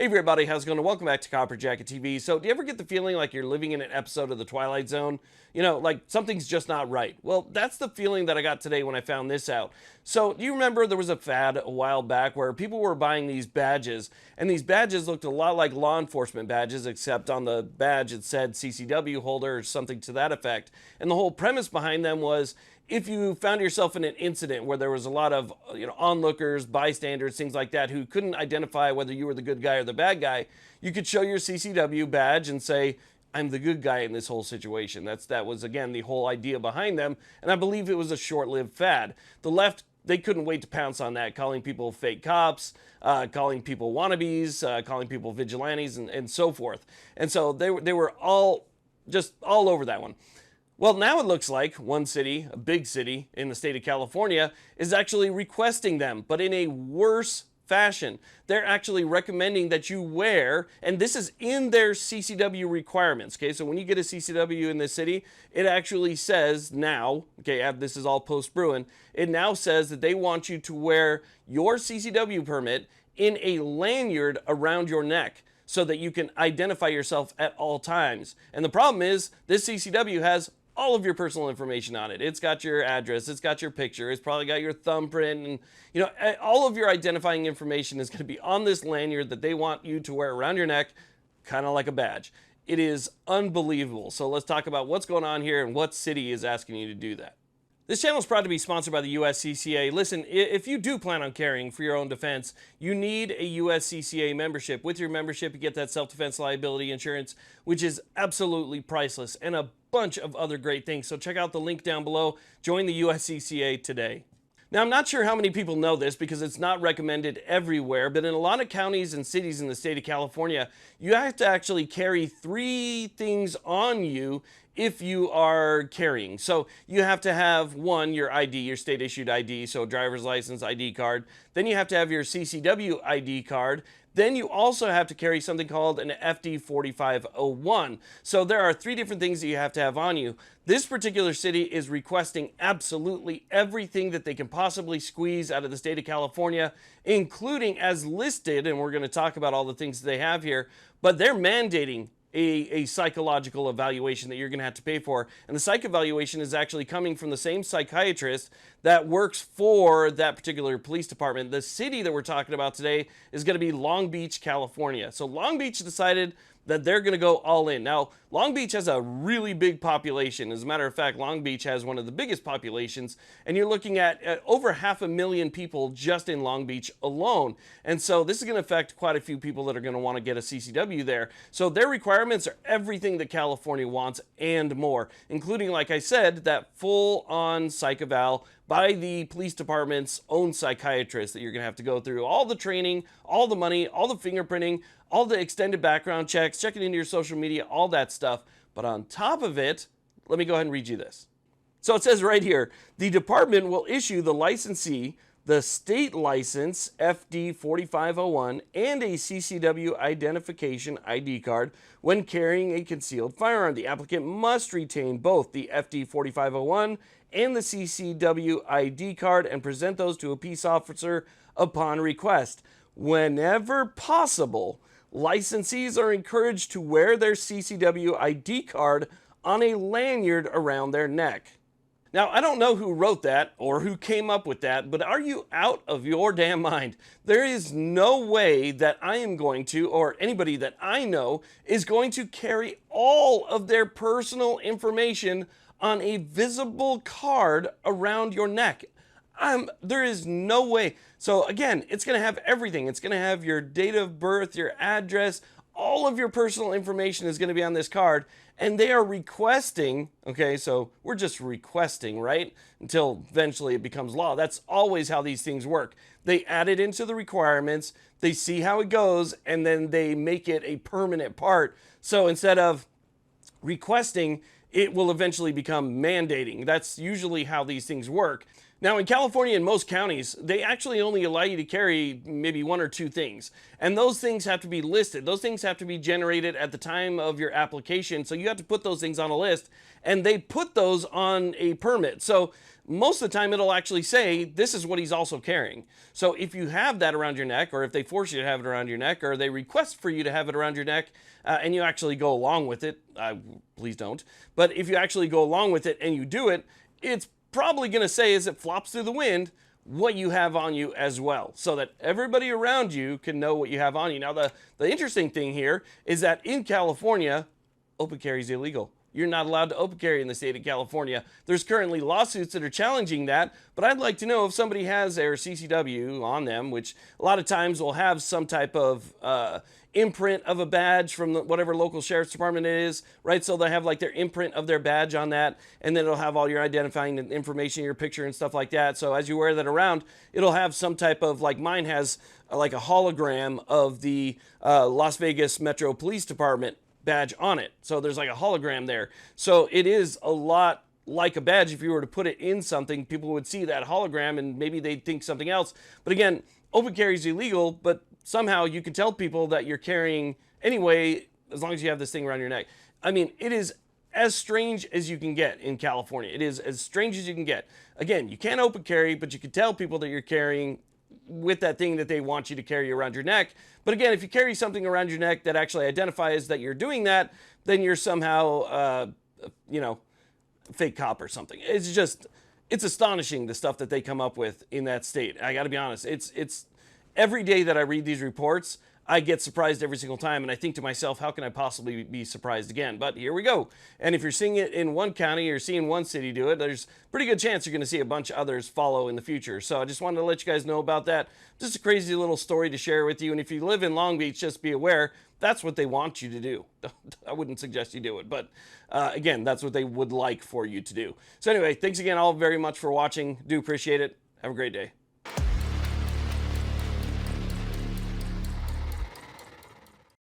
Hey everybody, how's it going? Welcome back to Copper Jacket TV. So do you ever get the feeling like you're living in an episode of The Twilight Zone? You know, like something's just not right. Well, that's the feeling that I got today when I found this out. So do you remember there was a fad a while back where people were buying these badges, and these badges looked a lot like law enforcement badges, except on the badge it said CCW holder or something to that effect. And the whole premise behind them was, if you found yourself in an incident where there was a lot of onlookers, bystanders, things like that, who couldn't identify whether you were the good guy or the bad guy, you could show your CCW badge and say, I'm the good guy in this whole situation. That was, again, the whole idea behind them, and I believe it was a short-lived fad. The left, they couldn't wait to pounce on that, calling people fake cops, calling people wannabes, calling people vigilantes, and so forth. And so they were all over that one. Well, now it looks like one city, a big city in the state of California, is actually requesting them, but in a worse fashion. They're actually recommending that you wear, and this is in their CCW requirements, okay? So when you get a CCW in this city, it actually says now, okay, this is all post-Bruin, it now says that they want you to wear your CCW permit in a lanyard around your neck, so that you can identify yourself at all times. And the problem is, this CCW has all of your personal information on it. It's got your address, it's got your picture, it's probably got your thumbprint, and all of your identifying information is going to be on this lanyard that they want you to wear around your neck, kind of like a badge. It is unbelievable. So let's talk about what's going on here and what city is asking you to do that. This channel is proud to be sponsored by the USCCA. Listen, if you do plan on carrying for your own defense, you need a USCCA membership. With your membership, you get that self-defense liability insurance, which is absolutely priceless, and a bunch of other great things. So check out the link down below. Join the USCCA today. Now, I'm not sure how many people know this because it's not recommended everywhere, but in a lot of counties and cities in the state of California, you have to actually carry 3 things on you if you are carrying. So you have to have, one, your ID, your state issued ID, so driver's license, ID card. Then you have to have your CCW ID card. Then you also have to carry something called an FD 4501. So there are 3 different things that you have to have on you. This particular city is requesting absolutely everything that they can possibly squeeze out of the state of California, including as listed, and we're going to talk about all the things that they have here, but they're mandating a psychological evaluation that you're going to have to pay for. And the psych evaluation is actually coming from the same psychiatrist that works for that particular police department. The city that we're talking about today is going to be Long Beach, California. So Long Beach decided that they're going to go all in. Now, Long Beach has a really big population. As a matter of fact, Long Beach has one of the biggest populations, and you're looking at over 500,000 people just in Long Beach alone. And so this is going to affect quite a few people that are going to want to get a CCW there. So their requirements are everything that California wants and more, including, like I said, that full-on psych eval by the police department's own psychiatrist that you're going to have to go through all the training, all the money, all the fingerprinting, all the extended background checks, checking into your social media, all that stuff. But on top of it, let me go ahead and read you this. So it says right here, the department will issue the licensee the state license FD 4501 and a CCW identification ID card when carrying a concealed firearm. The applicant must retain both the FD 4501 and the CCW ID card and present those to a peace officer upon request. Whenever possible, licensees are encouraged to wear their CCW ID card on a lanyard around their neck. Now, I don't know who wrote that or who came up with that, but are you out of your damn mind? There is no way that I am going to, or anybody that I know, is going to carry all of their personal information on a visible card around your neck. There is no way. So again, it's going to have everything. It's going to have your date of birth, your address, all of your personal information is going to be on this card, and they are requesting, okay, so we're just requesting, right, until eventually it becomes law. That's always how these things work. They add it into the requirements, they see how it goes, and then they make it a permanent part. So instead of requesting, it will eventually become mandating. That's usually how these things work. Now, in California and most counties, they actually only allow you to carry maybe 1 or 2 things. And those things have to be listed. Those things have to be generated at the time of your application. So you have to put those things on a list, and they put those on a permit. So most of the time it'll actually say this is what he's also carrying. So if you have that around your neck, or if they force you to have it around your neck, or they request for you to have it around your neck, and you actually go along with it, please don't. But if you actually go along with it and you do it, it's probably going to say as it flops through the wind what you have on you as well, so that everybody around you can know what you have on you. Now, the interesting thing here is that in California, open carry is illegal. You're not allowed to open carry in the state of California. There's currently lawsuits that are challenging that, but I'd like to know if somebody has their CCW on them, which a lot of times will have some type of imprint of a badge from whatever local sheriff's department it is, right? So they have like their imprint of their badge on that, and then it'll have all your identifying information, your picture and stuff like that. So as you wear that around, it'll have some type of, like mine has like a hologram of the Las Vegas Metro Police Department badge on it. So there's like a hologram there. So it is a lot like a badge. If you were to put it in something, people would see that hologram and maybe they'd think something else. But again, open carry is illegal, but somehow you can tell people that you're carrying anyway, as long as you have this thing around your neck. I mean, it is as strange as you can get in California. It is as strange as you can get. Again, you can't open carry, but you can tell people that you're carrying with that thing that they want you to carry around your neck. But again, if you carry something around your neck that actually identifies that you're doing that, then you're somehow, fake cop or something. It's astonishing the stuff that they come up with in that state. I got to be honest. It's every day that I read these reports, I get surprised every single time, and I think to myself, how can I possibly be surprised again? But here we go. And if you're seeing it in one county or seeing one city do it, there's a pretty good chance you're going to see a bunch of others follow in the future. So I just wanted to let you guys know about that. Just a crazy little story to share with you. And if you live in Long Beach, just be aware, that's what they want you to do. I wouldn't suggest you do it, but again, that's what they would like for you to do. So anyway, thanks again all very much for watching. Do appreciate it. Have a great day.